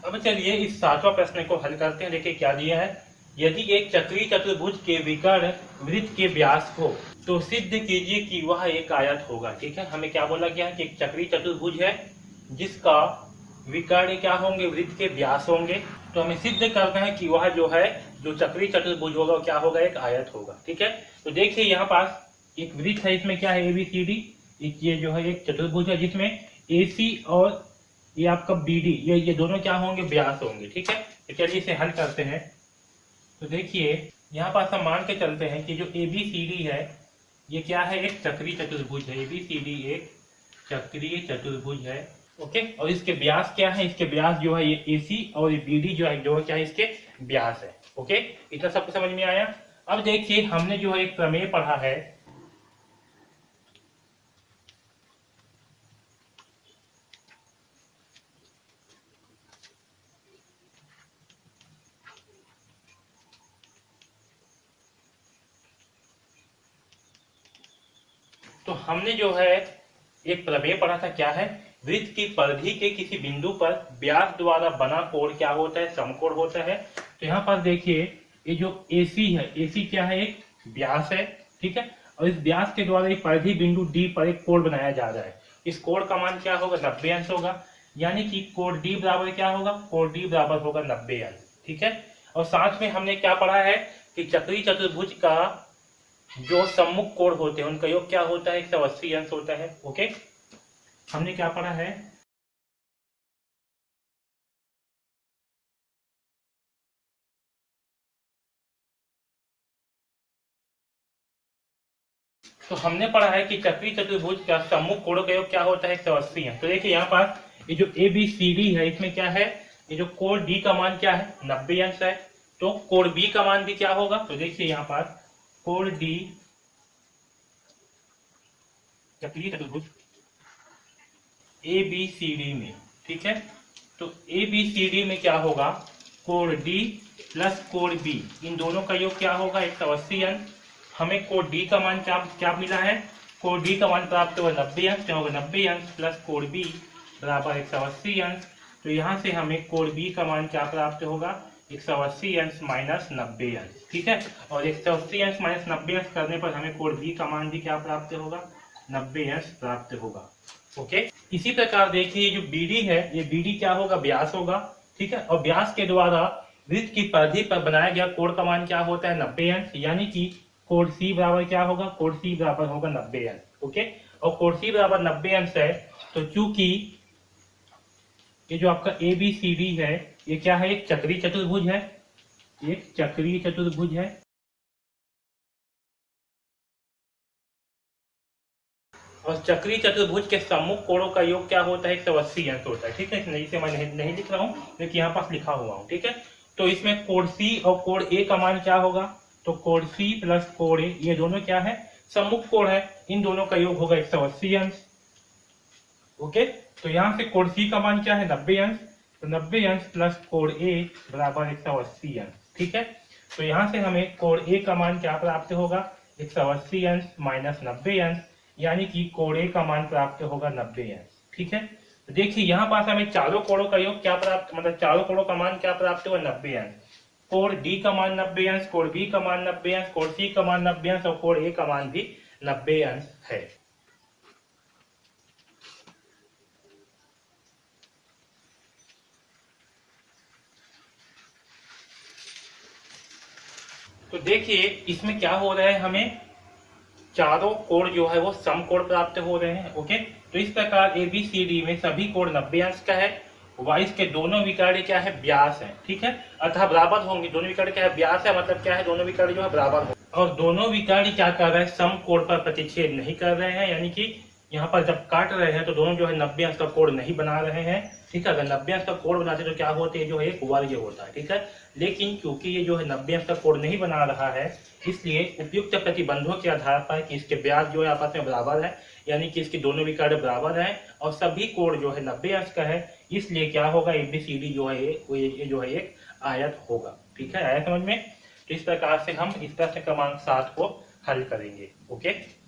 अब चलिए इस 7वां प्रश्न को हल करते हैं। देखिए क्या दिया है, यदि एक चक्रीय चतुर्भुज के विकर्ण वृत्त के व्यास हो तो सिद्ध कीजिए कि वह एक आयत होगा। ठीक है, हमें क्या बोला गया है कि एक चक्रीय चतुर्भुज है जिसका विकर्ण क्या होंगे, वृत्त के व्यास होंगे। तो हमें सिद्ध करना है कि वह जो है जो चक्रीय चतुर्भुज होगा वो क्या होगा, एक आयत होगा। ठीक है, तो देखिए यहाँ पास एक वृत्त है, इसमें क्या है ABCD, ये जो है एक चतुर्भुज है जिसमें AC और ये आपका BD ये दोनों क्या होंगे, व्यास होंगे। ठीक है, तो चलिए इसे हल करते हैं। तो देखिए यहाँ पास हम मान के चलते हैं कि जो ABCD है ये क्या है, एक चक्रीय चतुर्भुज है। ABCD एक चक्रीय चतुर्भुज है। ओके, और इसके व्यास क्या है, इसके व्यास जो है ये AC और ये BD जो है क्या है, इसके व्यास है। ओके, इतना सबको समझ में आया। अब देखिए हमने जो है एक प्रमेय पढ़ा है, तो हमने जो है एक प्रमेय पढ़ा था, क्या है, वृत्त की परिधि के किसी बिंदु पर व्यास द्वारा बना कोण क्या होता है, समकोण होता है। तो यहाँ पर देखिए ये जो AC है, AC क्या है, एक व्यास है। ठीक है, और इस व्यास के द्वारा एक परिधि बिंदु D पर एक कोण बनाया जा रहा है। इस कोण का मान क्या होगा, 90 अंश होगा। यानी कि कोण D बराबर क्या होगा, कोण D बराबर होगा 90 अंश। ठीक है, और साथ में हमने क्या पढ़ा है कि चक्रीय चतुर्भुज का जो सम्मुख कोण होते हैं उनका योग क्या होता है, 180 अंश होता है। ओके, हमने क्या पढ़ा है, तो हमने पढ़ा है कि चक्रीय चतुर्भुज का सम्मुख कोण का योग क्या होता है, 180 अंश। तो देखिए यहाँ पास ये जो ABCD है इसमें क्या है, ये जो कोण D का मान क्या है, 90 अंश है। तो कोण B का मान भी क्या होगा, तो देखिए यहाँ पास कोण D चक्रीय चतुर्भुज ABCD में, ठीक है, तो ABCD में क्या होगा, कोण D प्लस कोण B इन दोनों का योग क्या होगा, 180 अंश। हमें कोण D का मान क्या मिला है, कोण D का मान प्राप्त हुआ 90 अंश, क्या होगा 90 अंश प्लस कोण B बराबर 180 अंश। तो यहाँ से हमें कोण B का मान क्या प्राप्त होगा, 180 अंश माइनस 90 अंश। ठीक है, और 180 अंश माइनस 90 अंश करने पर हमें कोण B का मान भी क्या प्राप्त होगा, 90 अंश प्राप्त होगा। ओके, इसी प्रकार देखिए जो BD है, ये BD क्या होगा, व्यास होगा। ठीक है, और व्यास के द्वारा वृत्त की परिधि पर बनाया गया कोण का मान क्या होता है, 90 अंश। यानी कि कोण C बराबर क्या होगा, कोण C बराबर होगा 90 अंश। ओके, और कोण C बराबर 90 अंश है, तो चूंकि ये जो आपका ABCD है ये क्या है, एक चक्रीय चतुर्भुज है, एक चक्रीय चतुर्भुज है। और चक्रीय चतुर्भुज के सम्मुख कोणों का योग क्या होता है, 180 अंश होता है। ठीक है, नहीं से मैं नहीं लिख रहा हूँ, लेकिन यहाँ पास लिखा हुआ हूँ। ठीक है, तो इसमें कोण C और कोण A का मान क्या होगा, तो कोण C प्लस कोण A ये दोनों क्या है, सम्मुख कोण है, इन दोनों का योग होगा 180 अंश। ओके, तो यहाँ से कोण C का मान क्या है, 90 अंश, तो 90 अंश प्लस कोण A बराबर 180 अंश। ठीक है, तो यहाँ से हमें कोण A का मान क्या प्राप्त होगा, 180 अंश माइनस 90 अंश, यानी कि कोण A का मान प्राप्त होगा 90 अंश। ठीक है, तो देखिए यहाँ पास हमें चारों कोणों का योग क्या प्राप्त, मतलब चारों कोणों का मान क्या प्राप्त हुआ, 90 अंश। कोण D का मान 90 अंश, कोण B का मान 90 अंश, कोण C का मान 90 अंश और कोण A का मान भी 90 अंश है। तो देखिए इसमें क्या हो रहा है, हमें चारों कोण जो है वो समकोण प्राप्त हो रहे हैं। ओके, तो इस प्रकार ABCD में सभी कोण 90 अंश का है, वाइस के दोनों विकर्ण क्या है, व्यास है। ठीक है, अतः बराबर होंगे, दोनों विकर्ण क्या है, व्यास है, मतलब क्या है, दोनों विकर्ण जो है बराबर होंगे। और दोनों विकर्ण क्या कर रहे हैं, समकोण पर प्रतिच्छेद नहीं कर रहे हैं, यानी कि यहाँ पर जब काट रहे हैं तो दोनों जो है 90 अंश का कोण नहीं बना रहे हैं। ठीक है, अगर 90 अंश का कोण बनाते तो क्या होते हैं, जो है एक वर्ग होता है। ठीक है, लेकिन क्योंकि ये जो है 90 अंश का कोण नहीं बना रहा है, इसलिए उपयुक्त प्रतिबंधों के आधार पर कि इसके व्यास जो है आपस में बराबर है, यानी कि इसके दोनों विकर्ण बराबर हैं और सभी कोण जो है 90 अंश का है, इसलिए क्या होगा, ABCD जो है ये जो है एक आयत होगा। ठीक है, आया समझ में। तो इस प्रकार से हम इस प्रश्न क्रमांक 7 को हल करेंगे। ओके।